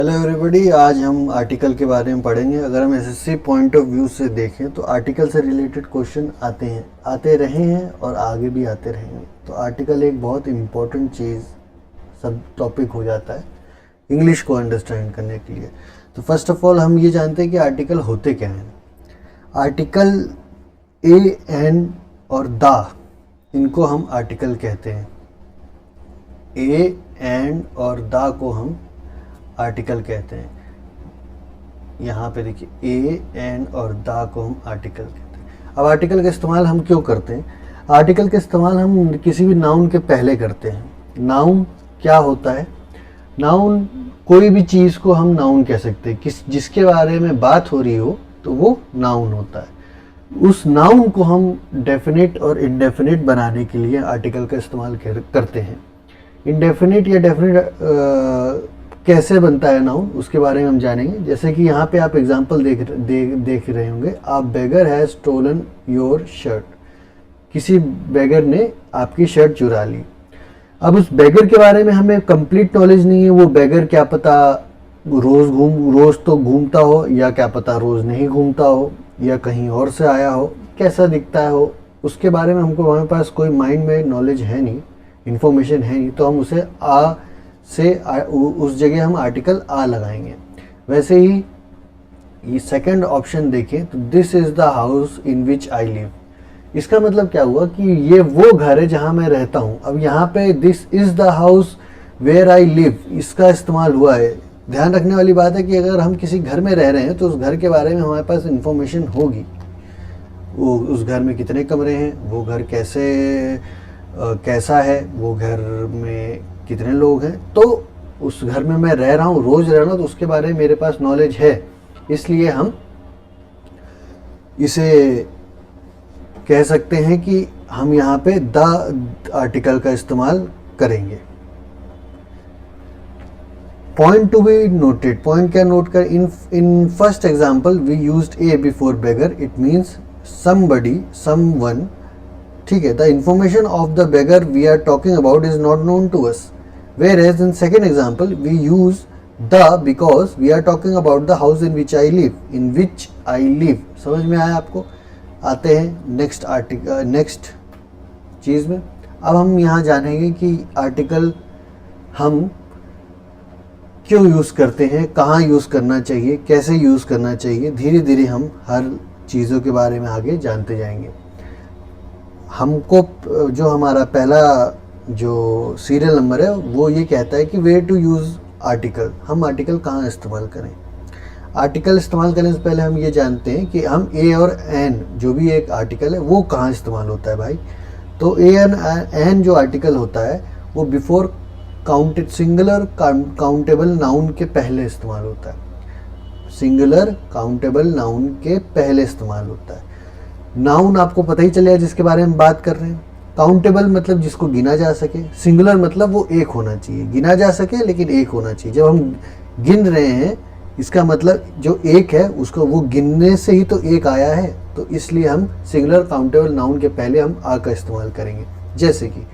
Hello everybody, आज हम article के बारे में पढ़ेंगे। अगर हम एसएससी पॉइंट ऑफ व्यू से देखें तो आर्टिकल से रिलेटेड क्वेश्चन आते रहे हैं और आगे भी आते रहेंगे। तो आर्टिकल एक बहुत इम्पोर्टेंट चीज़ सब टॉपिक हो जाता है इंग्लिश को अंडरस्टैंड करने के लिए। तो फर्स्ट ऑफ ऑल हम ये जानते हैं कि आर्टिकल होते क्या हैं। आर्टिकल ए, एन और द, इनको हम आर्टिकल कहते हैं। ए, एंड और द को हम आर्टिकल कहते हैं। यहाँ पे देखिए, ए, एंड और द को हम आर्टिकल कहते हैं। अब आर्टिकल का इस्तेमाल हम क्यों करते हैं? आर्टिकल का इस्तेमाल हम किसी भी नाउन के पहले करते हैं। नाउन क्या होता है? नाउन कोई भी चीज़ को हम नाउन कह सकते हैं। जिसके बारे में बात हो रही हो तो वो नाउन होता है। उस नाउन को हम डेफिनेट और इनडेफिनेट बनाने के लिए आर्टिकल का इस्तेमाल करते हैं। इनडेफिनेट या डेफिनेट कैसे बनता है नाउन, उसके बारे में हम जानेंगे। जैसे कि यहाँ पे आप एग्जांपल देख रहे होंगे। अ बेगर हैज स्टोलन योर शर्ट। किसी बेगर ने आपकी शर्ट चुरा ली। अब उस बेगर के बारे में हमें कंप्लीट नॉलेज नहीं है। वो बेगर क्या पता रोज तो घूमता हो, या क्या पता रोज नहीं घूमता हो, या कहीं और से आया हो, कैसा दिखता हो, उसके बारे में हमको हमारे पास कोई माइंड में नॉलेज है नहीं, इन्फॉर्मेशन है नहीं। तो हम उसे उस जगह हम आर्टिकल आ लगाएंगे। वैसे ही ये सेकंड ऑप्शन देखें तो this is the house in which I live. इसका मतलब क्या हुआ कि ये वो घर है जहां मैं रहता हूं। अब यहाँ पे this is the house where I live, इसका इस्तेमाल हुआ है। ध्यान रखने वाली बात है कि अगर हम किसी घर में रह रहे हैं तो उस घर के बारे में हमारे पास इंफॉर्मेशन होगी। वो उस घर में कितने कमरे हैं, वो घर कैसा है, वो घर में कितने लोग हैं। तो उस घर में मैं रह रहा हूँ, रोज रह रहा हूँ, तो उसके बारे में मेरे पास नॉलेज है। इसलिए हम इसे कह सकते हैं कि हम यहाँ पे द आर्टिकल का इस्तेमाल करेंगे। Point to be noted, point क्या नोट कर, in first example we used a before beggar, it means somebody, someone. ठीक है, the information of the beggar we are talking about is not known to us. Whereas in second example we use the because we are talking about the house in which I live, in which I live। समझ में आया आपको? आते हैं next चीज़ में। अब हम यहाँ जानेंगे कि आर्टिकल हम क्यों यूज़ करते हैं, कहाँ यूज़ करना चाहिए, कैसे यूज़ करना चाहिए। धीरे धीरे हम हर चीज़ों के बारे में आगे जानते जाएंगे। हमको जो हमारा पहला जो सीरियल नंबर है वो ये कहता है कि वे टू यूज़ आर्टिकल। हम आर्टिकल कहाँ इस्तेमाल करें? आर्टिकल इस्तेमाल करने से पहले हम ये जानते हैं कि हम ए और एन जो भी एक आर्टिकल है वो कहाँ इस्तेमाल होता है भाई। तो ए एन जो आर्टिकल होता है वो बिफोर सिंगुलर काउंटेबल नाउन के पहले इस्तेमाल होता है। सिंगुलर काउंटेबल नाउन के पहले इस्तेमाल होता है। नाउन आपको पता ही चलेगा जिसके बारे में बात कर रहे हैं। काउंटेबल मतलब जिसको गिना जा सके, सिंगुलर मतलब वो एक होना चाहिए, गिना जा सके लेकिन एक होना चाहिए। जब हम गिन रहे हैं इसका मतलब जो एक है उसको वो गिनने से ही तो एक आया है। तो इसलिए हम सिंगुलर काउंटेबल नाउन के पहले हम आ का इस्तेमाल करेंगे। जैसे कि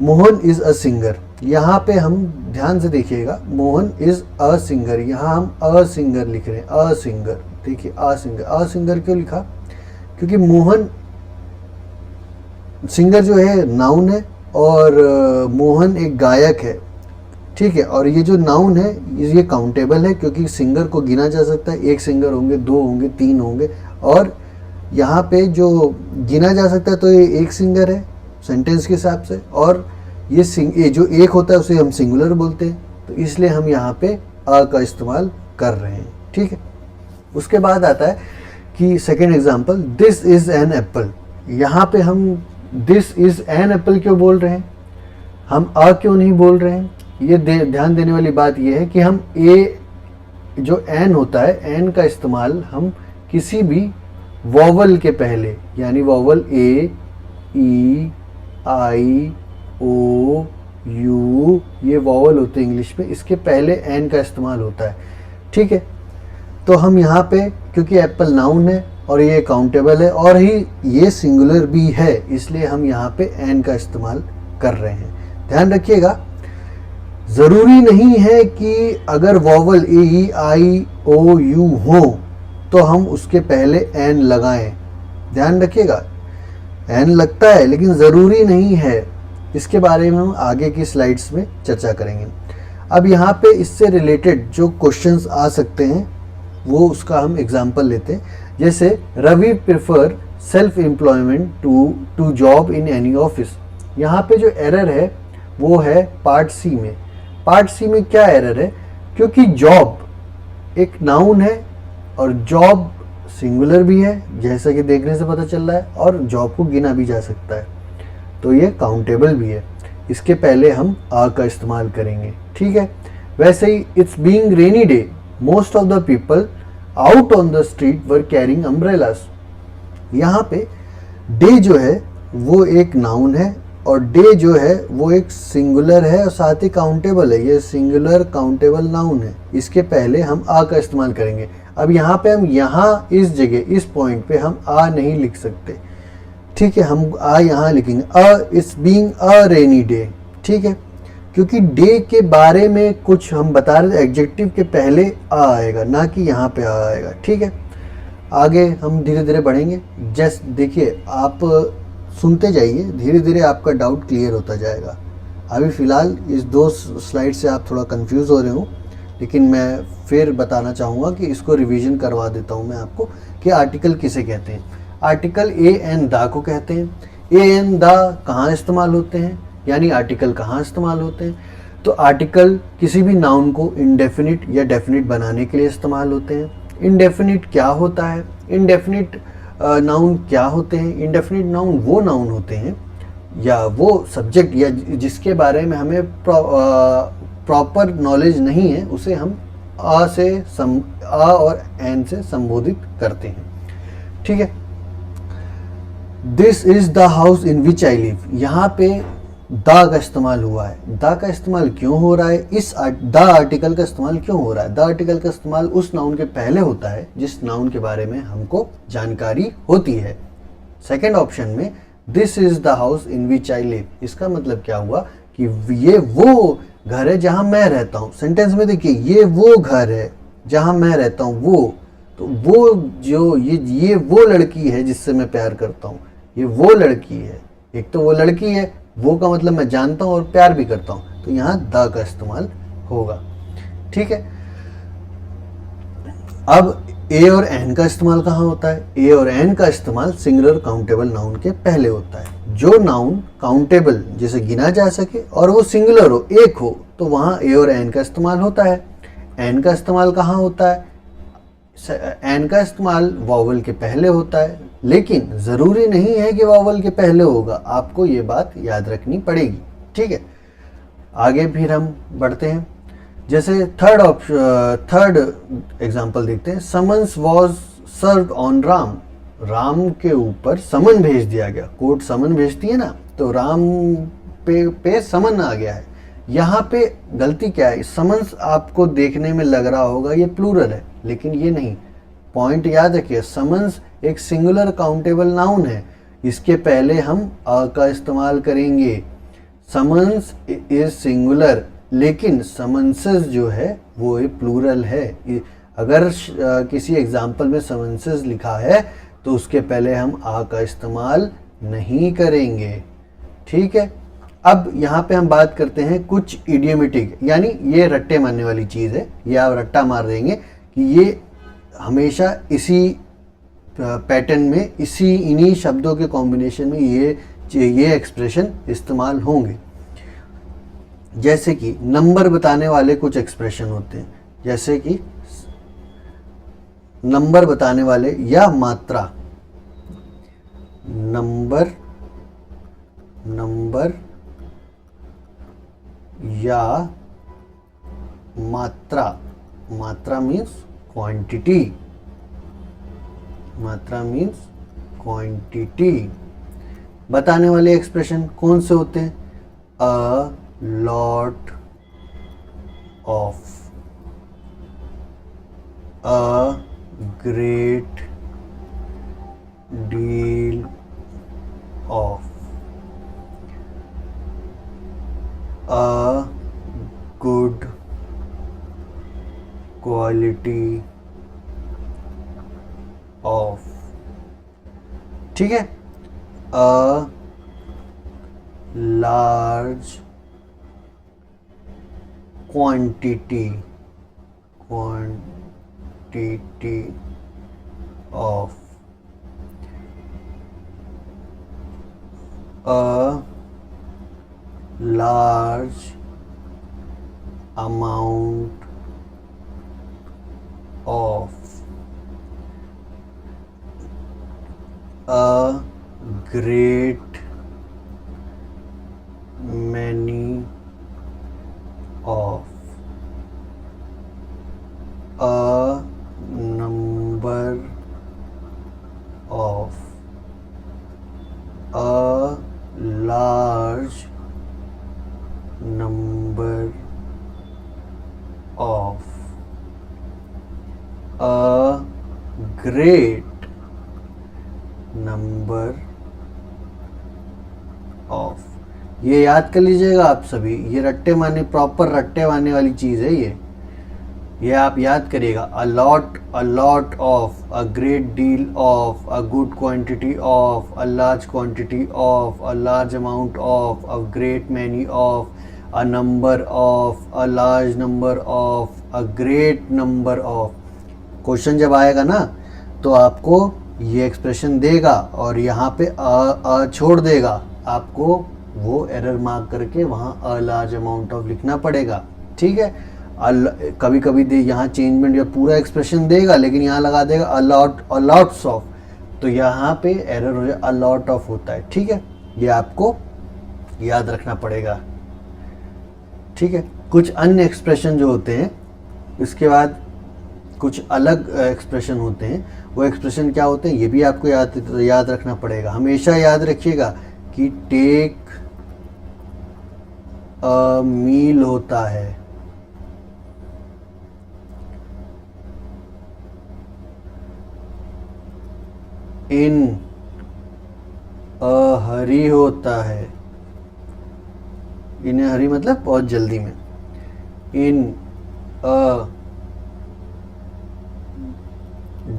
मोहन इज अ सिंगर, यहाँ पे हम ध्यान से देखिएगा, मोहन इज अ सिंगर, यहाँ हम अ सिंगर लिख रहे हैं। अ सिंगर, देखिए अ सिंगर। अ सिंगर क्यों लिखा? क्योंकि मोहन सिंगर जो है नाउन है और मोहन एक गायक है। ठीक है, और ये जो नाउन है ये काउंटेबल है क्योंकि सिंगर को गिना जा सकता है। एक सिंगर होंगे, दो होंगे, तीन होंगे, और यहाँ पे जो गिना जा सकता है तो ये एक सिंगर है सेंटेंस के हिसाब से। और ये जो एक होता है उसे हम सिंगुलर बोलते हैं। तो इसलिए हम यहाँ पे अ का इस्तेमाल कर रहे हैं। ठीक है, उसके बाद आता है कि second example, this is an apple. यहाँ पे हम दिस इज एन एप्पल क्यों बोल रहे हैं, हम अ क्यों नहीं बोल रहे हैं? ये ध्यान देने वाली बात यह है कि हम ए जो एन होता है, एन का इस्तेमाल हम किसी भी वॉवल के पहले, यानी vowel A, E, I, O, U, ये वॉवल होते हैं इंग्लिश में, इसके पहले एन का इस्तेमाल होता है। ठीक है, तो हम यहाँ पे क्योंकि एप्पल नाउन है और ये काउंटेबल है और ही ये सिंगुलर भी है, इसलिए हम यहाँ पे एन का इस्तेमाल कर रहे हैं। ध्यान रखिएगा ज़रूरी नहीं है कि अगर vowel A E I O you हो तो हम उसके पहले एन लगाएं। ध्यान रखिएगा, एन लगता है लेकिन ज़रूरी नहीं है। इसके बारे में हम आगे की स्लाइड्स में चर्चा करेंगे। अब यहाँ पे इससे रिलेटेड जो क्वेश्चंस आ सकते हैं वो उसका हम एग्जांपल लेते हैं। जैसे Ravi prefer self employment to job in any office. यहाँ पे जो एरर है वो है पार्ट सी में। पार्ट सी में क्या एरर है? क्योंकि जॉब एक नाउन है और जॉब सिंगुलर भी है, जैसा कि देखने से पता चल रहा है, और जॉब को गिना भी जा सकता है, तो ये काउंटेबल भी है। इसके पहले हम आ का इस्तेमाल करेंगे, ठीक है। वैसे ही it's being rainy day, most of the people out on the street were carrying umbrellas. यहाँ पे डे जो है वो एक नाउन है और डे जो है वो एक सिंगुलर है और साथ ही काउंटेबल है। ये सिंगुलर काउंटेबल नाउन है। इसके पहले हम आ का इस्तेमाल करेंगे। अब यहाँ पे हम यहाँ इस जगह इस पॉइंट पे हम आ नहीं लिख सकते, ठीक है। हम आ यहाँ लिखेंगे a it's being a rainy day, ठीक है, क्योंकि डे के बारे में कुछ हम बता रहे थे। एडजेक्टिव के पहले आ आएगा, ना कि यहाँ पे आ आएगा, ठीक है। आगे हम धीरे धीरे बढ़ेंगे। जस्ट देखिए, आप सुनते जाइए, धीरे धीरे आपका डाउट क्लियर होता जाएगा। अभी फ़िलहाल इस 2 स्लाइड से आप थोड़ा कंफ्यूज हो रहे हो, लेकिन मैं फिर बताना चाहूँगा कि इसको रिवीजन करवा देता हूँ मैं आपको कि आर्टिकल किसे कहते हैं। आर्टिकल ए एन दा को कहते हैं। ए एन दा कहाँ इस्तेमाल होते हैं, यानी आर्टिकल कहाँ इस्तेमाल होते हैं? तो आर्टिकल किसी भी नाउन को इंडेफिनिट या डेफिनिट बनाने के लिए इस्तेमाल होते हैं। इंडेफिनिट क्या होता है? इंडेफिनिट नाउन क्या होते हैं? इंडेफिनिट नाउन वो नाउन होते हैं या वो सब्जेक्ट या जिसके बारे में हमें प्रॉपर नॉलेज नहीं है, उसे हम आ और एन से संबोधित करते हैं, ठीक है। This is the house in which I live. यहाँ पे द का इस्तेमाल हुआ है। द का इस्तेमाल क्यों हो रहा है? द आर्टिकल का इस्तेमाल क्यों हो रहा है? द आर्टिकल का इस्तेमाल उस नाउन के पहले होता है जिस नाउन के बारे में हमको जानकारी होती है। सेकंड ऑप्शन में this is the house in which I live, इसका मतलब क्या हुआ कि ये वो घर है जहां मैं रहता हूं। सेंटेंस में देखिए, ये वो घर है जहां मैं रहता हूं। वो तो वो जो ये वो लड़की है जिससे मैं प्यार करता हूं, ये वो लड़की है। एक तो वो लड़की है, वो का मतलब मैं जानता हूं और प्यार भी करता हूं, तो यहां द का इस्तेमाल होगा, ठीक है। अब ए और एन का इस्तेमाल कहाँ होता है? ए और एन का इस्तेमाल सिंगुलर काउंटेबल नाउन के पहले होता है। जो नाउन काउंटेबल जिसे गिना जा सके और वो सिंगुलर हो, एक हो, तो वहाँ ए और एन का इस्तेमाल होता है। एन का इस्तेमाल कहाँ होता है? एन का इस्तेमाल वॉवल के पहले होता है, लेकिन ज़रूरी नहीं है कि वॉवल के पहले होगा। आपको ये बात याद रखनी पड़ेगी, ठीक है। आगे फिर हम बढ़ते हैं। जैसे थर्ड एग्जांपल देखते हैं। Summons was served on Ram. Ram के ऊपर समन भेज दिया गया। कोर्ट समन भेजती है ना, तो राम पे समन आ गया है। यहाँ पे गलती क्या है? समन्स आपको देखने में लग रहा होगा ये प्लूरल है, लेकिन ये नहीं। पॉइंट याद रखिए, समन्स एक सिंगुलर काउंटेबल नाउन है। इसके पहले हम अ का इस्तेमाल करेंगे। समन्स इज सिंगुलर, लेकिन समन्सेस जो है वो एक प्लूरल है। अगर किसी एग्जाम्पल में समन्सेस लिखा है तो उसके पहले हम आ का इस्तेमाल नहीं करेंगे, ठीक है। अब यहाँ पे हम बात करते हैं कुछ इडियोमेटिक, यानी ये रट्टे मारने वाली चीज़ है। ये आप रट्टा मार देंगे कि ये हमेशा इसी पैटर्न में, इन्हीं शब्दों के कॉम्बिनेशन में ये एक्सप्रेशन इस्तेमाल होंगे। जैसे कि नंबर बताने वाले कुछ एक्सप्रेशन होते हैं, जैसे कि नंबर बताने वाले या मात्रा। नंबर या मात्रा। मात्रा मीन्स क्वांटिटी। मात्रा मीन्स क्वांटिटी बताने वाले एक्सप्रेशन कौन से होते हैं? A lot of, a great deal of, a quality of, ठीक है, a large quantity of a large amount of a great many of a number of a large number of a great number of। ये याद कर लीजिएगा आप सभी, ये रट्टे मारने, प्रॉपर रट्टे मारने वाली चीज है ये आप याद करिएगा। A lot of, a great deal of, a good quantity of, a large quantity of, a large amount of, a great many of, a number of, a large number of, a great number of. Question जब आएगा ना तो आपको ये expression देगा और यहाँ पे अ छोड़ देगा, आपको वो एरर मार्क करके वहाँ अ लार्ज अमाउंट ऑफ लिखना पड़ेगा, ठीक है। कभी कभी दे यहाँ चेंजमेंट या पूरा एक्सप्रेशन देगा लेकिन यहाँ लगा देगा अलॉट्स ऑफ, तो यहाँ पे एरर हो जाए, अलॉट ऑफ होता है, ठीक है। ये आपको याद रखना पड़ेगा, ठीक है। कुछ अन्य एक्सप्रेशन जो होते हैं, इसके बाद कुछ अलग एक्सप्रेशन होते हैं, वो एक्सप्रेशन क्या होते हैं ये भी आपको याद रखना पड़ेगा। हमेशा याद रखिएगा कि टेक अ मील होता है, इन अ हरी होता है, इन हरी मतलब बहुत जल्दी में, इन a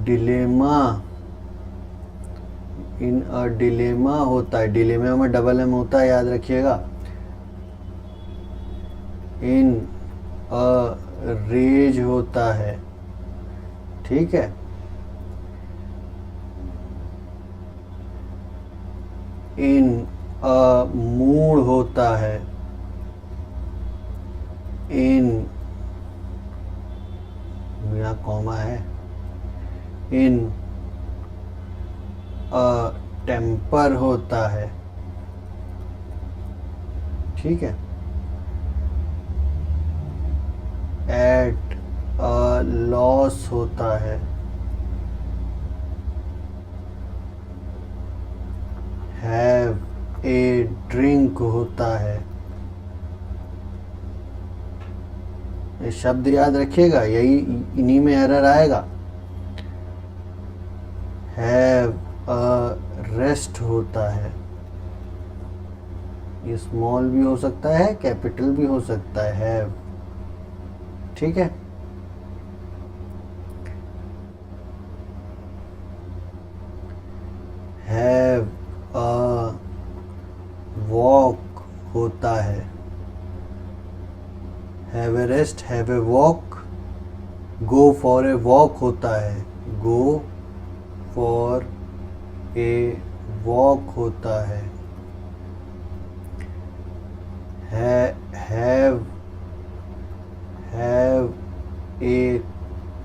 dilemma, in a dilemma होता है, डिलेमा में डबल एम होता है, याद रखिएगा। इन अ रेज होता है, ठीक है। इन अ मूड होता है, इन, यहाँ कॉमा है, इन अ टेम्पर होता है, ठीक है। एट अ लॉस होता है, हैव ए ड्रिंक होता है। ये शब्द याद रखिएगा, यही इन्हीं में एरर आएगा। हैव अ रेस्ट होता है, ये स्मॉल भी हो सकता है, कैपिटल भी हो सकता है, हैव, ठीक है। हैव अ वॉक होता है, have a rest, have a walk, go for a walk होता है, गो फॉर ए वॉक होता है। Have a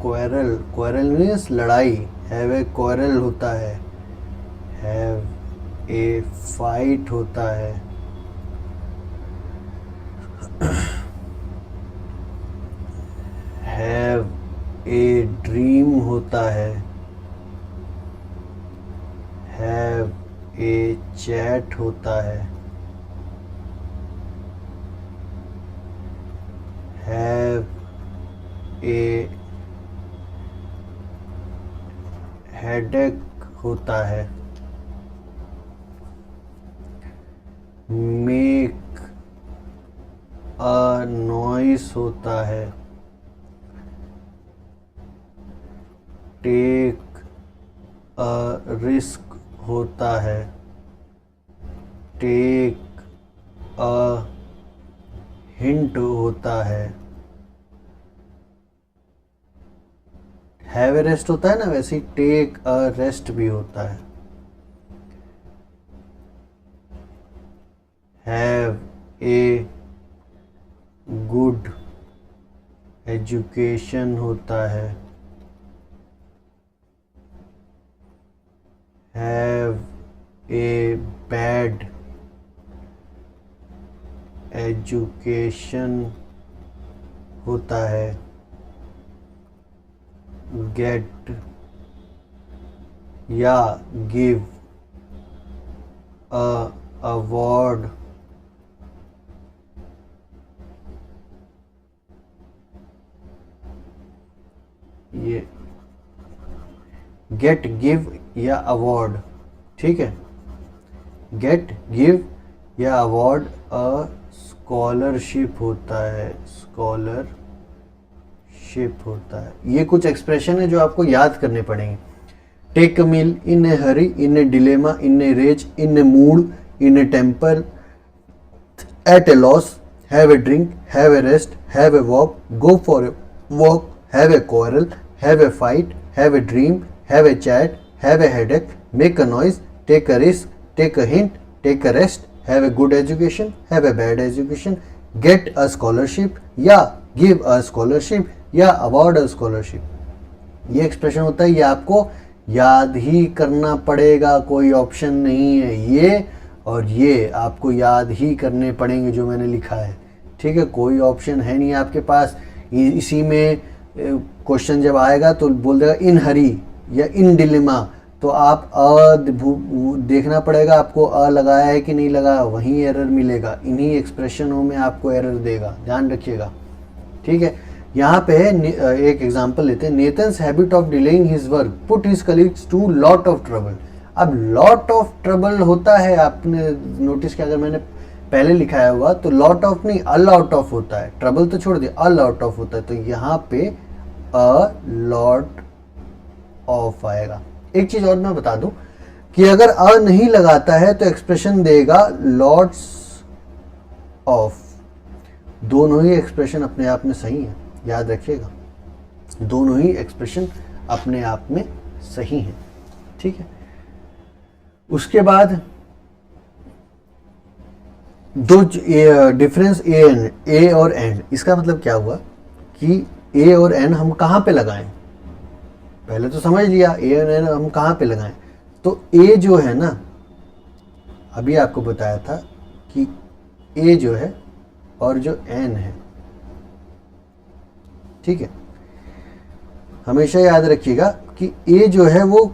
quarrel, quarrel means लड़ाई, हैव ए क्वेरल होता है, हैव ए फाइट होता है। हैव ए ड्रीम होता है, हैव ए चैट होता है, हैव ए हेडेक होता है, मेक अ नॉइस होता है, टेक अ रिस्क होता है, टेक अ हिंट होता है, हैव ए रेस्ट होता है ना, वैसे ही टेक अ रेस्ट भी होता है। हैव ए गुड एजुकेशन होता है, हैव ए बैड एजुकेशन होता है, गेट या गिव अ अवार्ड ये गेट गिव या अवार्ड, ठीक है, गेट गिव या अवार्ड अ स्कॉलरशिप होता है, स्कॉलरशिप होता है। ये कुछ एक्सप्रेशन है जो आपको याद करने पड़ेंगे। Take a meal, in a hurry, in a dilemma, in a rage, in a mood, in a temper, at a loss, have a drink, have a rest, have a walk, go for a walk, have a quarrel, have a fight, have a dream, have a chat, have a headache, make a noise, take a risk, take a hint, take a rest, have a good education, have a bad education, get a scholarship या give a scholarship या award a scholarship। ये expression होता है, ये आपको याद ही करना पड़ेगा, कोई ऑप्शन नहीं है। ये और ये आपको याद ही करने पड़ेंगे जो मैंने लिखा है, ठीक है, कोई ऑप्शन है नहीं आपके पास। इसी में क्वेश्चन जब आएगा तो बोल देगा इन हरी या इन डिलेमा, तो आप देखना पड़ेगा आपको लगाया है कि नहीं लगाया, वहीं एरर मिलेगा, इन्हीं एक्सप्रेशनों में आपको एरर देगा, ध्यान रखिएगा, ठीक है। यहाँ पे एक एग्जांपल लेते हैं, Nathan's habit of delaying his work put his colleagues to lot of trouble. अब लॉट ऑफ ट्रबल होता है, आपने नोटिस किया, अगर मैंने पहले लिखाया हुआ तो लॉट ऑफ नहीं अ लॉट ऑफ होता है, ट्रबल तो छोड़ दिया, अ लॉट ऑफ होता है, तो यहाँ पे अ लॉट ऑफ आएगा। एक चीज और मैं बता दूं कि अगर अ नहीं लगाता है तो एक्सप्रेशन देगा लॉट्स ऑफ। दोनों ही एक्सप्रेशन अपने आप में सही है, याद रखिएगा, दोनों ही एक्सप्रेशन अपने आप में सही है, ठीक है। उसके बाद दो डिफरेंस ए और एंड, इसका मतलब क्या हुआ कि ए और एन हम कहाँ पे लगाएं, पहले तो समझ लिया ए और एन हम कहाँ पे लगाएं। तो ए जो है ना, अभी आपको बताया था कि ए जो है और जो एन है, ठीक है, हमेशा याद रखिएगा कि ए जो है वो,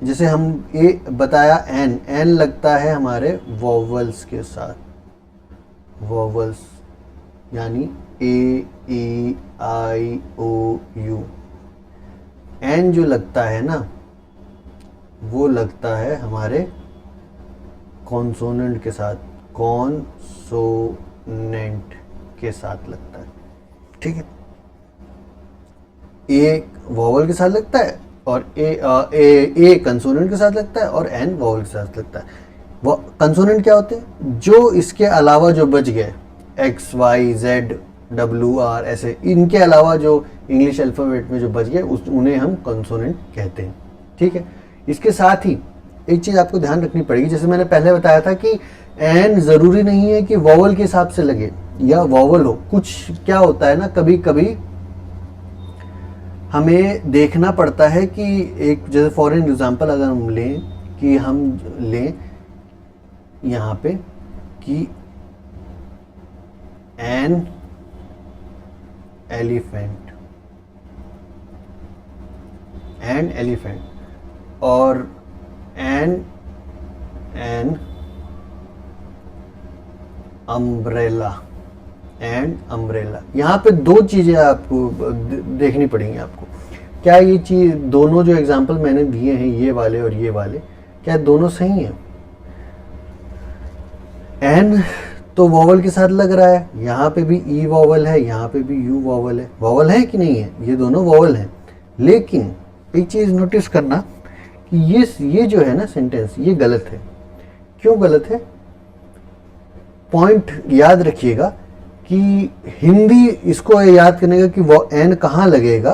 जैसे हम ए बताया, एन, एन लगता है हमारे वॉवल्स के साथ, वॉवल्स यानी ए E I O you. N जो लगता है ना वो लगता है हमारे कॉन्सोनेंट के साथ, कॉन्सोनेंट के साथ लगता है, ठीक है। ए वॉवल के साथ लगता है और ए कंसोनेंट के साथ लगता है और एन वॉवल के साथ लगता है। वो कंसोनेंट क्या होते हैं, जो इसके अलावा जो बच गए, X Y Z W R, ऐसे इनके अलावा जो इंग्लिश अल्फ़ाबेट में जो बच गए उन्हें हम कंसोनेंट कहते हैं, ठीक है। इसके साथ ही एक चीज़ आपको ध्यान रखनी पड़ेगी, जैसे मैंने पहले बताया था कि एन ज़रूरी नहीं है कि वॉवल के हिसाब से लगे या वॉवल हो। कुछ क्या होता है ना, कभी कभी हमें देखना पड़ता है कि एक, जैसे फॉर एग्जांपल अगर हम लें कि हम लें यहाँ पे कि एन एलिफेंट, एन एलिफेंट और एन अम्ब्रेला, एंड अम्ब्रेला। यहाँ पे दो चीज़ें आपको देखनी पड़ेंगी आपको। क्या ये चीज़, दोनों जो एग्जाम्पल मैंने दिए हैं, ये वाले और ये वाले, क्या दोनों सही हैं? एन तो वॉवल के साथ लग रहा है, यहाँ पे भी ई वॉवल है, यहाँ पे भी यू वॉवल है। वॉवल है कि नहीं है? ये दोनों वॉवल हैं, लेकिन एक चीज़ नोटिस करना कि ये जो है ना सेंटेंस, ये गलत है। क्यों गलत है? पॉइंट याद रखिएगा कि हिंदी इसको याद करने का कि वो एन कहाँ लगेगा,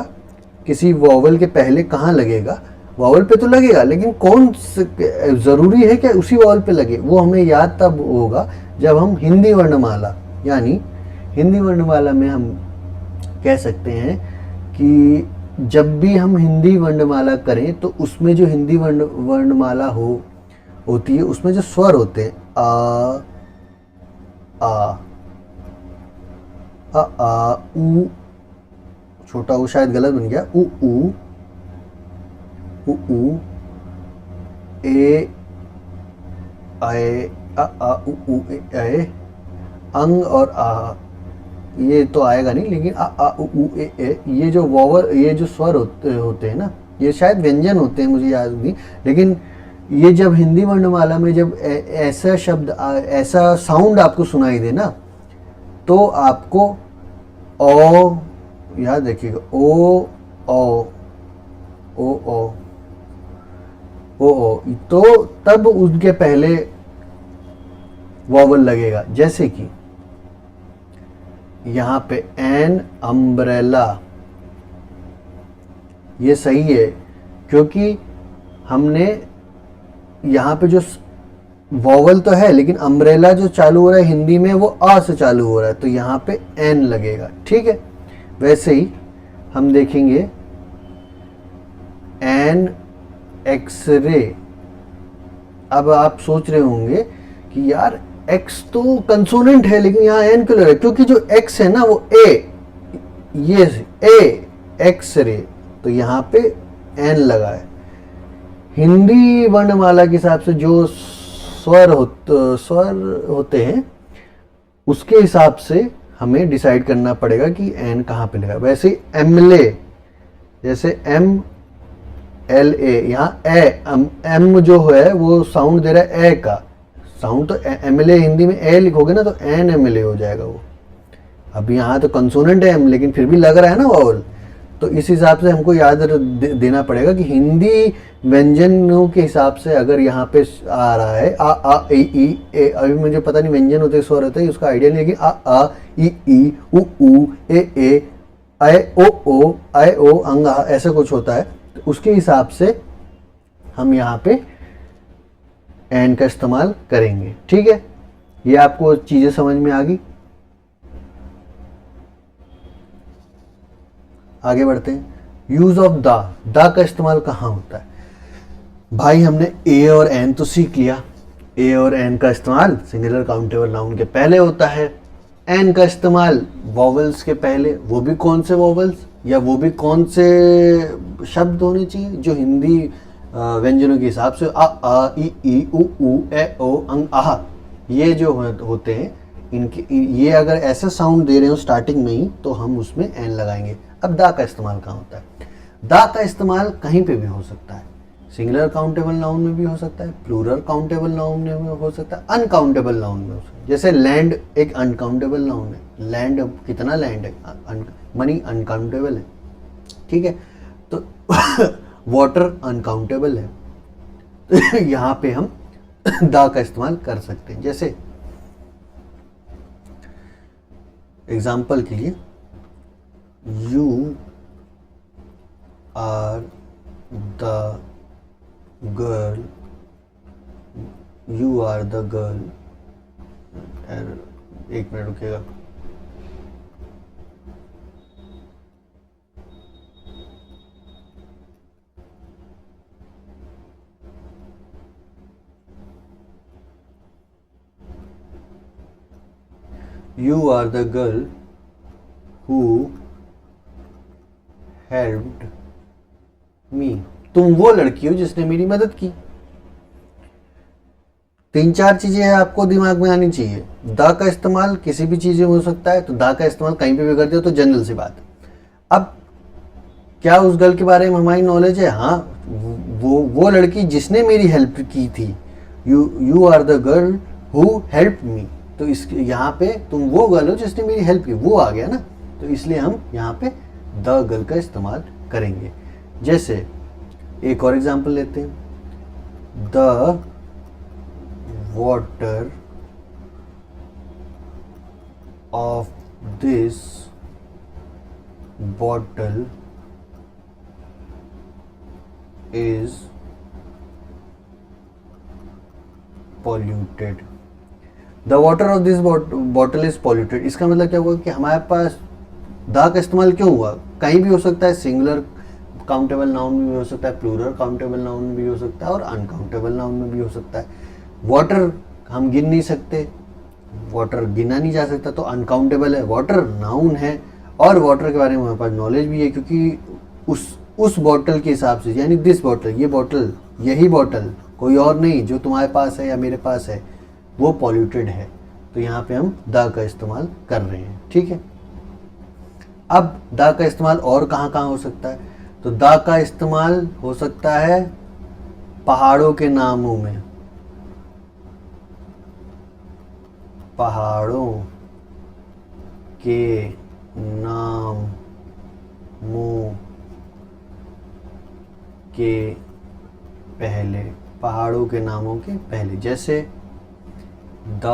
किसी वॉवल के पहले कहाँ लगेगा। वॉवल पे तो लगेगा, लेकिन कौन ज़रूरी है कि उसी वॉवल पे लगे, वो हमें याद तब होगा जब हम हिंदी वर्णमाला, यानी हिंदी वर्णमाला में हम कह सकते हैं कि जब भी हम हिंदी वर्णमाला करें तो उसमें जो हिंदी वर्णमाला होती है, उसमें जो स्वर होते हैं आ उ, छोटा ऊ शायद गलत बन गया, उ ए आए उ ए अंग और आ, ये तो आएगा नहीं, लेकिन आ उ ए, ये जो वॉवल, ये जो स्वर होते हैं ना, ये शायद व्यंजन होते हैं, मुझे याद नहीं, लेकिन ये जब हिंदी वर्णमाला में जब ऐसा शब्द, ऐसा साउंड आपको सुनाई दे ना, तो आपको ओ याद रखिएगा, ओ, तो तब उनके पहले वॉवल लगेगा। जैसे कि यहां पे एन अम्ब्रेला, ये सही है क्योंकि हमने यहां पे जो वॉवल तो है, लेकिन अम्ब्रेला जो चालू हो रहा है हिंदी में वो आ से चालू हो रहा है, तो यहां पे एन लगेगा। ठीक है, वैसे ही हम देखेंगे एन एक्सरे। अब आप सोच रहे होंगे कि यार एक्स तो कंसोनेंट है, लेकिन यहाँ एन क्यों लग रहा है? क्योंकि जो एक्स है ना वो ये एक्सरे, तो यहाँ पे एन लगा है। हिंदी वर्णमाला के हिसाब से जो स्वर होते हैं उसके हिसाब से हमें डिसाइड करना पड़ेगा कि एन कहाँ पे लगा। वैसे एमले, जैसे एम एल ए, यहाँ एम जो है वो साउंड दे रहा है ए का साउंड, तो एम एल ए हिंदी में ए लिखोगे ना तो एन एम एल ए हो जाएगा वो। अब यहाँ तो कंसोनेंट है एम, लेकिन फिर भी लग रहा है ना वावल, तो इस हिसाब से हमको याद देना पड़ेगा कि हिंदी व्यंजनों के हिसाब से अगर यहाँ पे आ रहा है आ ई ए, अभी मुझे पता नहीं व्यंजन होते स्वर होते हैं उसका आइडिया नहीं, लेकिन आ ई उ ए ओ आए ओ अंग ऐसा कुछ होता है, तो उसके हिसाब से हम यहाँ पे एन का इस्तेमाल करेंगे। ठीक है, ये आपको चीजें समझ में आ गई। आगे बढ़ते हैं। यूज ऑफ द का इस्तेमाल कहाँ होता है? भाई हमने ए और एन तो सीख लिया। ए और एन का इस्तेमाल सिंगुलर काउंटेबल नाउन के पहले होता है। एन का इस्तेमाल वॉवल्स के पहले, वो भी कौन से वॉवल्स या वो भी कौन से शब्द होने चाहिए जो हिंदी व्यंजनों के हिसाब से आ ई उ ए ओ अंग आह, ये जो होते हैं इनके, ये अगर ऐसा साउंड दे रहे हो स्टार्टिंग में ही तो हम उसमें एन लगाएंगे। अब दा का इस्तेमाल कहाँ होता है? दा का इस्तेमाल कहीं पे भी हो सकता है। सिंगुलर काउंटेबल नाउन में भी हो सकता है, प्लूरल काउंटेबल नाउन में हो सकता है, अनकाउंटेबल नाउन में हो सकता है। जैसे लैंड एक अनकाउंटेबल नाउन है। लैंड, कितना लैंड है? मनी अनकाउंटेबल है। ठीक है, तो वाटर अनकाउंटेबल है। तो यहाँ पे हम दा का इस्तेमाल कर सकते हैं। जैसे एग्जाम्पल के लिए, you are the girl, you are the girl, एक मिनट रुकेगा। You are the girl who helped me. तुम वो लड़की हो जिसने मेरी मदद की। 3-4 चीजें आपको दिमाग में आनी चाहिए। द का इस्तेमाल किसी भी चीज में हो सकता है, तो द का इस्तेमाल कहीं पे भी कर दो तो जनरल सी बात है। अब क्या उस गर्ल के बारे में हमारी नॉलेज है? हाँ, वो लड़की जिसने मेरी हेल्प की थी। You are the girl who help me, तो इस यहाँ पे तुम वो गर्ल हो जिसने मेरी हेल्प की, वो आ गया ना, तो इसलिए हम यहाँ पे द गर्ल का इस्तेमाल करेंगे। जैसे एक और एग्जांपल लेते हैं, the water of this bottle is polluted. The water of this bottle is polluted, इसका मतलब क्या हुआ कि हमारे पास द का इस्तेमाल क्यों हुआ? कहीं भी हो सकता है, सिंगुलर काउंटेबल नाउन में भी हो सकता है, प्लूरल काउंटेबल नाउन में भी हो सकता है और अनकाउंटेबल नाउन में भी हो सकता है। वाटर हम गिन नहीं सकते, वाटर गिना नहीं जा सकता, तो अनकाउंटेबल है। वाटर नाउन है और वाटर के बारे में हमारे पास नॉलेज भी है, क्योंकि उस बॉटल के हिसाब से, यानी दिस बॉटल, ये बॉटल, यही बॉटल, कोई और नहीं, जो तुम्हारे पास है या मेरे पास है, वो पॉल्यूटेड है। तो यहाँ पे हम द का इस्तेमाल कर रहे हैं, ठीक है। अब द का इस्तेमाल और कहाँ कहाँ हो सकता है? तो द का इस्तेमाल हो सकता है पहाड़ों के नामों में, पहाड़ों के नामों के पहले, पहाड़ों के नामों के पहले, जैसे द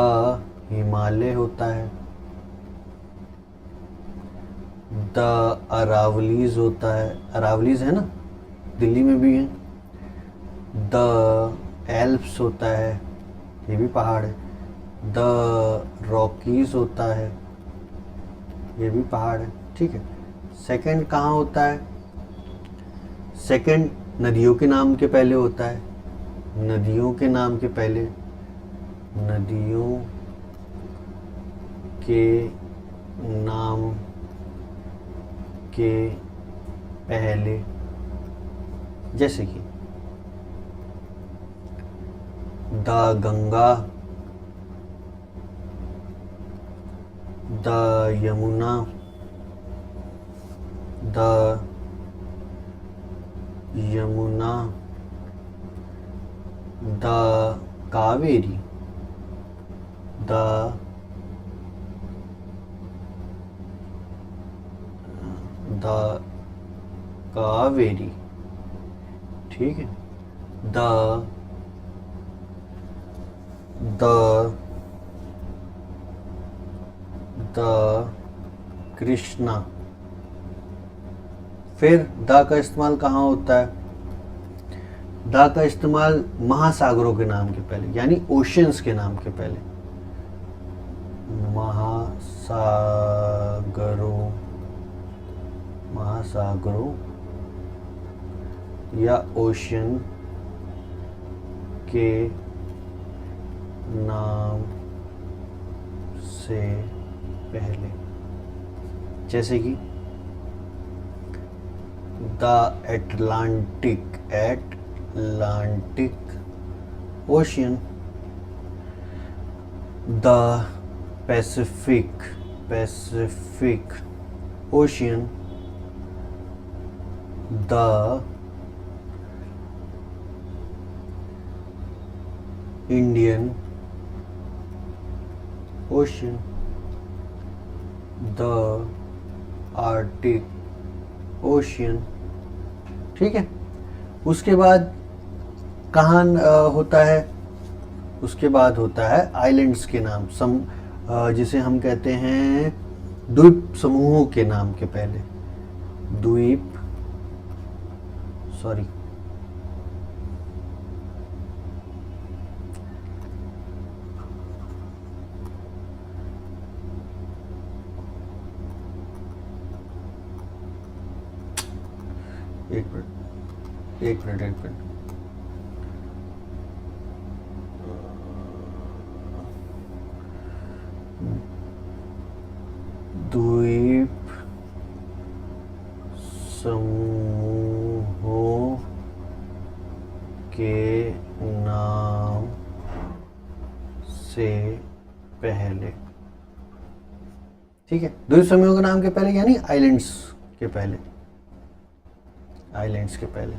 हिमालय होता है, द अरावलीज होता है, अरावलीज है ना, दिल्ली में भी है। द एल्प्स होता है, ये भी पहाड़ है। द रॉकीज होता है, ये भी पहाड़ है, ठीक है। सेकंड कहाँ होता है? सेकंड नदियों के नाम के पहले होता है, नदियों के नाम के पहले, नदियों के नाम के पहले, जैसे कि the Ganga, the Yamuna, the Yamuna, the Kaveri, the Kaveri, ठीक है। द कृष्णा। फिर द का इस्तेमाल कहाँ होता है? द का इस्तेमाल महासागरों के नाम के पहले, यानी ओशियंस के नाम के पहले, महासागरों या ओशियन के नाम से पहले, जैसे कि the Atlantic ocean, the Pacific ocean, the Indian ocean, the Arctic ocean, ठीक है। उसके बाद कहाँ होता है? उसके बाद होता है आइलैंड्स के नाम, जिसे हम कहते हैं द्वीप समूहों के नाम के पहले, द्वीप, सॉरी, एक मिनट द्वीप समूहों के नाम से पहले, ठीक है। द्वीप समूहों के नाम के पहले यानी आइलैंड्स के पहले, आइलैंड्स के पहले।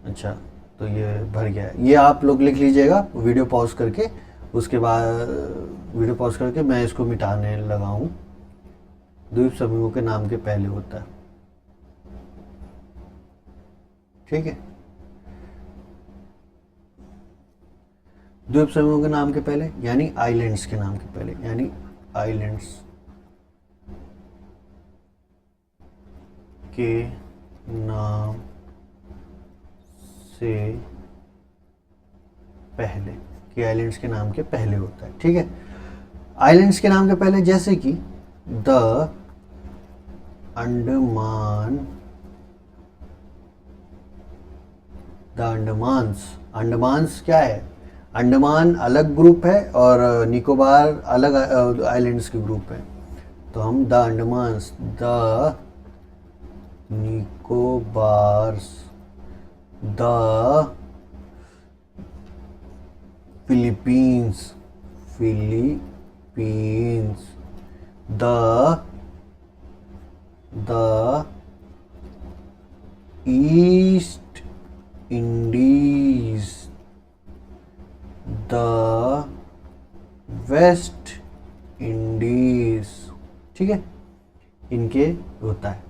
अच्छा, तो ये भर गया है, ये आप लोग लिख लीजिएगा वीडियो पॉज करके, उसके बाद वीडियो पॉज करके मैं इसको मिटाने लगा हूँ। द्वीप समूहों के नाम के पहले होता है। ठीक है। द्वीप समूह के नाम के पहले यानी आइलैंड्स के नाम के पहले, यानी आइलैंड्स के नाम से पहले, कि आइलैंड्स के नाम के पहले होता है। ठीक है, आइलैंड्स के नाम के पहले जैसे कि द अंडमान, द अंडमान्स। अंडमान्स क्या है? अंडमान अलग ग्रुप है और निकोबार अलग आइलैंड्स के ग्रुप है। तो हम the Andamans, the Nicobars, the Philippines, Philippines, the East Indies, the West Indies. ठीक है, इनके होता है।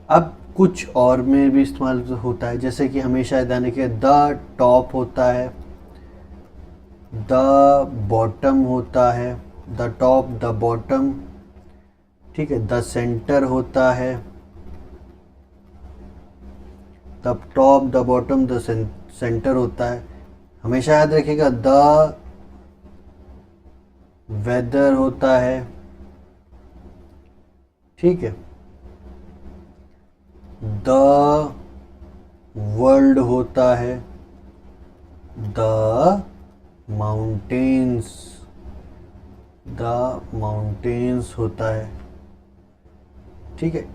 अब कुछ और में भी इस्तेमाल होता है, जैसे कि हमेशा ध्यान रखिए, द टॉप होता है, द बॉटम होता है, द टॉप, द बॉटम। ठीक है, द सेंटर होता है, the top, the bottom, the centre होता है। हमेशा याद रखिएगा, द वेदर होता है। ठीक है, द वर्ल्ड होता है, द माउंटेन्स, द माउंटेन्स होता है। ठीक है,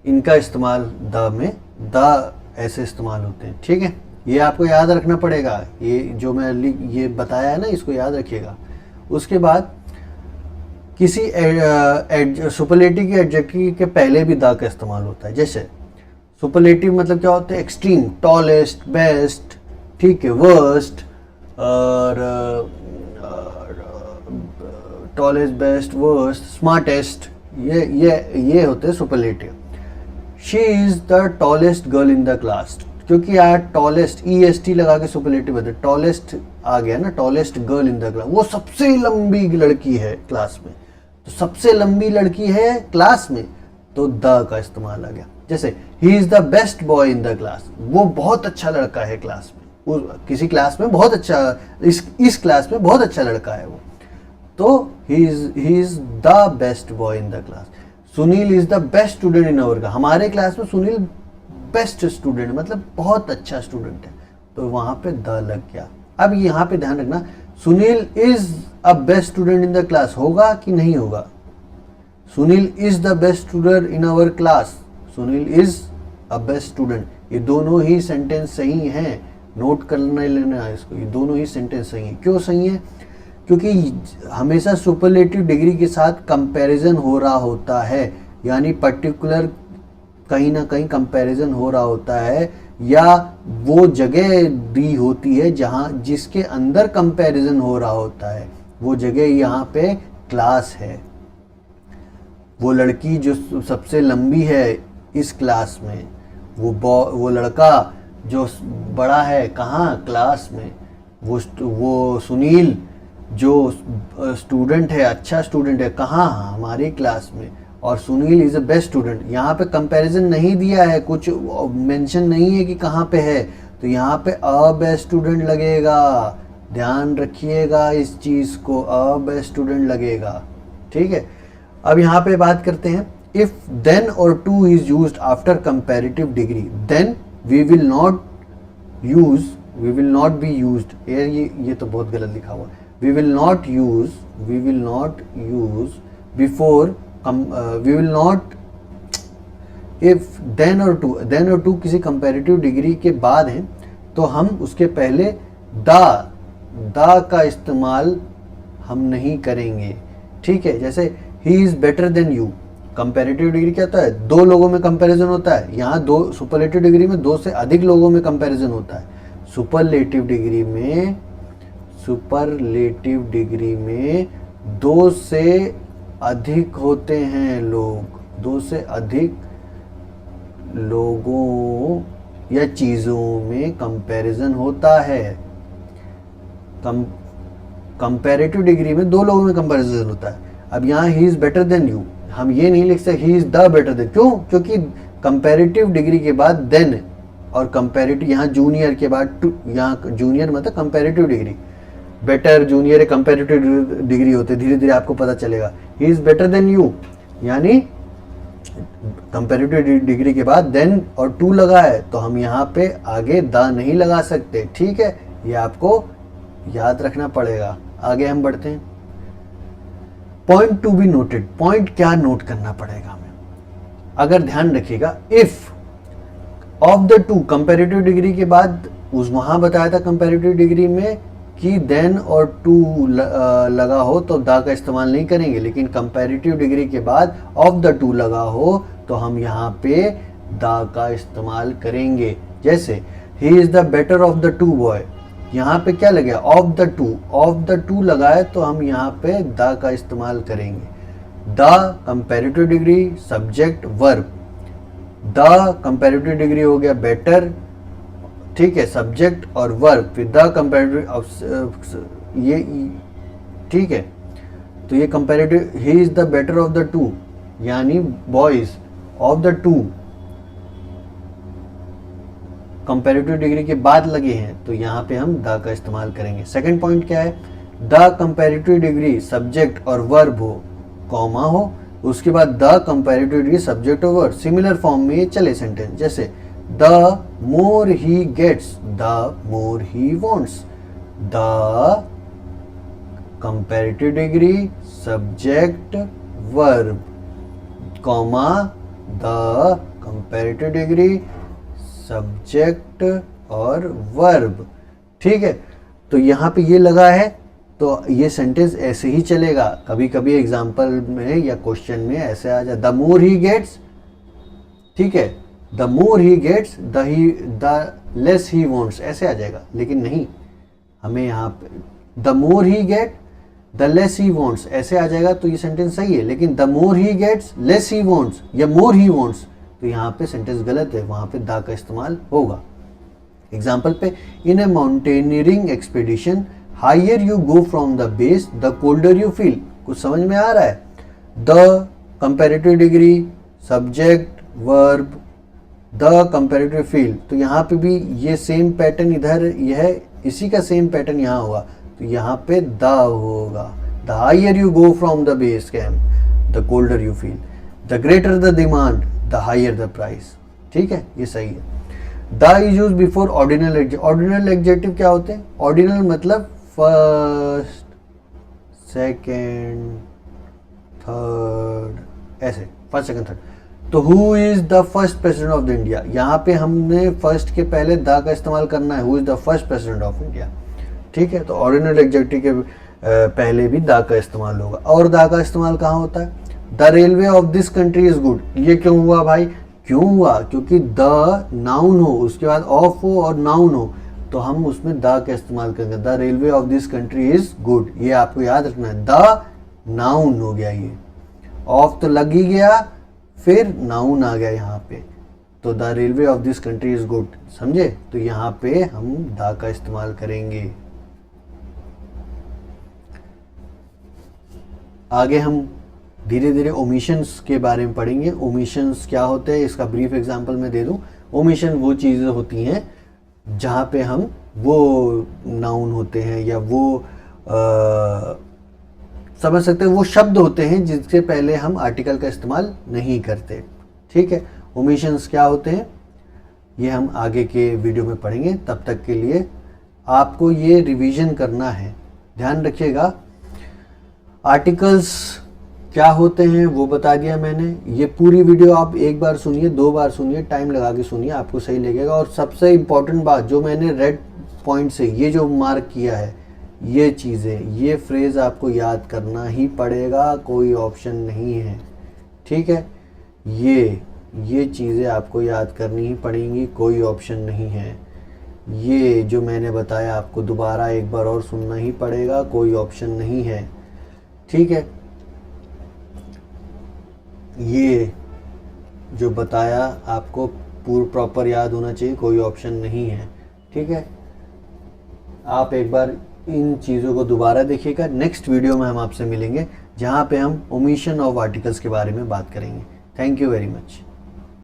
इनका इस्तेमाल द में, द ऐसे इस्तेमाल होते हैं। ठीक है, ये आपको याद रखना पड़ेगा, ये जो मैं ये बताया है ना, इसको याद रखिएगा। उसके बाद किसी सुपरलेटिव के एडजेक्टिव के पहले भी द का इस्तेमाल होता है। जैसे सुपरलेटिव मतलब क्या होता है? एक्सट्रीम, टॉलेस्ट, बेस्ट, ठीक है, वर्स्ट, और टॉलेस्ट, बेस्ट, वर्स्ट, स्मार्टेस्ट, ये होते हैं superlative. She is the tallest girl in the class, क्योंकि यार टॉलेस्ट EST लगा के सुपरलेटिव होते, टॉलेस्ट आ गया ना, tallest girl in the class, वो सबसे लंबी लड़की है क्लास में। तो सबसे लंबी लड़की है क्लास में, तो द का इस्तेमाल आ गया। जैसे ही is the best boy in the class, वो बहुत अच्छा लड़का है क्लास में, वो किसी क्लास में बहुत अच्छा, इस क्लास में बहुत अच्छा लड़का है वो, तो ही is the best boy in the class. Sunil is the best student in our class, हमारे क्लास में सुनील बेस्ट स्टूडेंट, मतलब बहुत अच्छा स्टूडेंट है, तो वहां पे द लग गया। अब यहाँ पे ध्यान रखना, Sunil is a best student in the class होगा कि नहीं होगा? Sunil is the best student in our class, Sunil is a best student, ये दोनों ही सेंटेंस सही हैं, नोट करने लेना इसको, ये दोनों ही सेंटेंस सही हैं। क्यों सही है? क्योंकि हमेशा सुपरलेटिव डिग्री के साथ कंपैरिजन हो रहा होता है, यानी पर्टिकुलर कहीं ना कहीं कंपैरिजन हो रहा होता है, या वो जगह दी होती है जहाँ जिसके अंदर कंपैरिजन हो रहा होता है, वो जगह यहाँ पे क्लास है। वो लड़की जो सबसे लंबी है इस क्लास में, वो लड़का जो बड़ा है कहाँ? क्लास में। वो सुनील जो स्टूडेंट है, अच्छा स्टूडेंट है, कहाँ? हमारी क्लास में। और Sunil is a best student, यहाँ पे कंपैरिजन नहीं दिया है, कुछ मेंशन नहीं है कि कहाँ पे है, तो यहाँ पे अ बेस्ट स्टूडेंट लगेगा। ध्यान रखिएगा इस चीज़ को, अ बेस्ट स्टूडेंट लगेगा। ठीक है, अब यहाँ पे बात करते हैं, इफ देन और to is used after comparative degree, then we will not be used. ये तो बहुत गलत लिखा हुआ है। we will not use before we will not, if then or two किसी कंपैरेटिव डिग्री के बाद हैं, तो हम उसके पहले द का इस्तेमाल हम नहीं करेंगे। ठीक है, जैसे he is better than you, comparative degree क्या होता है? दो लोगों में कंपैरिजन होता है, यहाँ दो, सुपरलेटिव डिग्री में दो से अधिक लोगों में कंपैरिजन होता है। सुपरलेटिव डिग्री में दो से अधिक होते हैं लोग, दो से अधिक लोगों या चीज़ों में कंपैरिजन होता है। कंपैरेटिव डिग्री में दो लोगों में कंपैरिजन होता है। अब यहाँ he is better than you, हम ये नहीं लिख सकते he is the better than, क्यों? क्योंकि कंपैरेटिव डिग्री के बाद देन, और कंपैरेटिव यहाँ जूनियर के बाद टू, यहाँ जूनियर मतलब comparative degree, better junior comparative degree होते, धीरे धीरे आपको पता चलेगा। He is better than you यानी कंपैरेटिव डिग्री के बाद देन और टू लगा है, तो हम यहाँ पे आगे द नहीं लगा सकते, ठीक है? ये आपको याद रखना पड़ेगा। आगे हम बढ़ते हैं। Point to be noted, point क्या नोट करना पड़ेगा हमें? अगर ध्यान रखिएगा, if of the two, comparative degree के बाद उस वहां बताया था कंपैरेटिव डिग्री में कि देन और टू लगा हो तो द का इस्तेमाल नहीं करेंगे, लेकिन कंपैरेटिव डिग्री के बाद ऑफ द टू लगा हो तो हम यहाँ पे द का इस्तेमाल करेंगे। जैसे ही is the better of the to boy, यहाँ पे क्या लगे? ऑफ द टू लगा है तो हम यहाँ पे द का इस्तेमाल करेंगे। The comparative degree, subject verb, the comparative degree हो गया बेटर, ठीक है, सब्जेक्ट और वर्ब, फिर द कंपैरेटिव, ये ठीक है। तो ये comparative, he is the better of the two यानी boys of the two comparative degree के बाद लगे हैं तो यहाँ पे हम द का इस्तेमाल करेंगे। सेकंड पॉइंट क्या है? द कंपैरेटिव डिग्री सब्जेक्ट और वर्ब हो, कॉमा हो, उसके बाद द कंपैरेटिव डिग्री सब्जेक्ट और वर्ब, सिमिलर फॉर्म में ये चले सेंटेंस। जैसे the more he gets, the more he wants, the comparative degree subject verb, comma the comparative degree subject और वर्ब, ठीक है। तो यहाँ पे ये लगा है तो ये सेंटेंस ऐसे ही चलेगा। कभी कभी एग्जाम्पल में या क्वेश्चन में ऐसे आ जाए, द मोर ही गेट्स, ठीक है, the more he gets the less he wants, ऐसे आ जाएगा। लेकिन नहीं, हमें यहाँ पे the more he get the less he wants ऐसे आ जाएगा तो ये सेंटेंस सही है। लेकिन the more he gets less he wants या मोर ही वॉन्ट्स, तो यहाँ पे सेंटेंस गलत है, वहाँ पे द का इस्तेमाल होगा। एग्जाम्पल पे, in a mountaineering expedition higher you go from the base the colder you feel. कुछ समझ में आ रहा है? The comparative degree subject verb the comparative feel, तो यहाँ पे भी ये सेम पैटर्न इधर यह इसी का सेम पैटर्न यहाँ होगा, तो यहाँ पे द होगा। The higher you go from the base camp the colder you feel, the greater the demand the higher the price, ठीक है, ये सही है। The is use before ordinal adjective. Ordinal adjective क्या होते हैं? ऑर्डिनल मतलब फर्स्ट सेकेंड थर्ड, ऐसे फर्स्ट सेकेंड थर्ड। तो who is the first president of the India, यहाँ पे हमने फर्स्ट के पहले द का इस्तेमाल करना है, who is the first president of India, ठीक है। तो ऑर्डिनल एडजेक्टिव के पहले भी द का इस्तेमाल होगा। और द का इस्तेमाल कहाँ होता है? The railway of this country is good. ये क्यों हुआ भाई? क्यों हुआ? क्योंकि द नाउन हो, उसके बाद ऑफ हो और नाउन हो, तो हम उसमें द का इस्तेमाल करेंगे। The railway of this country is good, ये आपको याद रखना है। द नाउन हो गया, ये ऑफ तो लग ही गया, फिर नाउन आ गया यहाँ पे, तो the railway of this country is good, समझे? तो यहाँ पे हम द का इस्तेमाल करेंगे। आगे हम धीरे धीरे ओमिशंस के बारे में पढ़ेंगे। ओमिशंस क्या होते हैं इसका ब्रीफ एग्जांपल मैं दे दूं। ओमिशन वो चीज़ें होती हैं जहाँ पे हम वो नाउन होते हैं या वो समझ सकते हैं, वो शब्द होते हैं जिससे पहले हम आर्टिकल का इस्तेमाल नहीं करते, ठीक है। ओमिशंस क्या होते हैं ये हम आगे के वीडियो में पढ़ेंगे। तब तक के लिए आपको ये रिवीजन करना है, ध्यान रखिएगा। आर्टिकल्स क्या होते हैं वो बता दिया मैंने। ये पूरी वीडियो आप एक बार सुनिए, दो बार सुनिए, टाइम लगा के सुनिए, आपको सही लगेगा। और सबसे इम्पॉर्टेंट बात जो मैंने रेड पॉइंट से ये जो मार्क किया है, ये चीज़ें, ये फ्रेज़ आपको याद करना ही पड़ेगा, कोई ऑप्शन नहीं है, ठीक है। ये चीज़ें आपको याद करनी ही पड़ेंगी, कोई ऑप्शन नहीं है। ये जो मैंने बताया आपको दोबारा एक बार और सुनना ही पड़ेगा, कोई ऑप्शन नहीं है, ठीक है। ये जो बताया आपको प्रॉपर याद होना चाहिए, कोई ऑप्शन नहीं है। ठीक है, आप एक बार इन चीज़ों को दोबारा देखिएगा। नेक्स्ट वीडियो में हम आपसे मिलेंगे जहाँ पे हम ओमिशन ऑफ आर्टिकल्स के बारे में बात करेंगे। Thank you very much.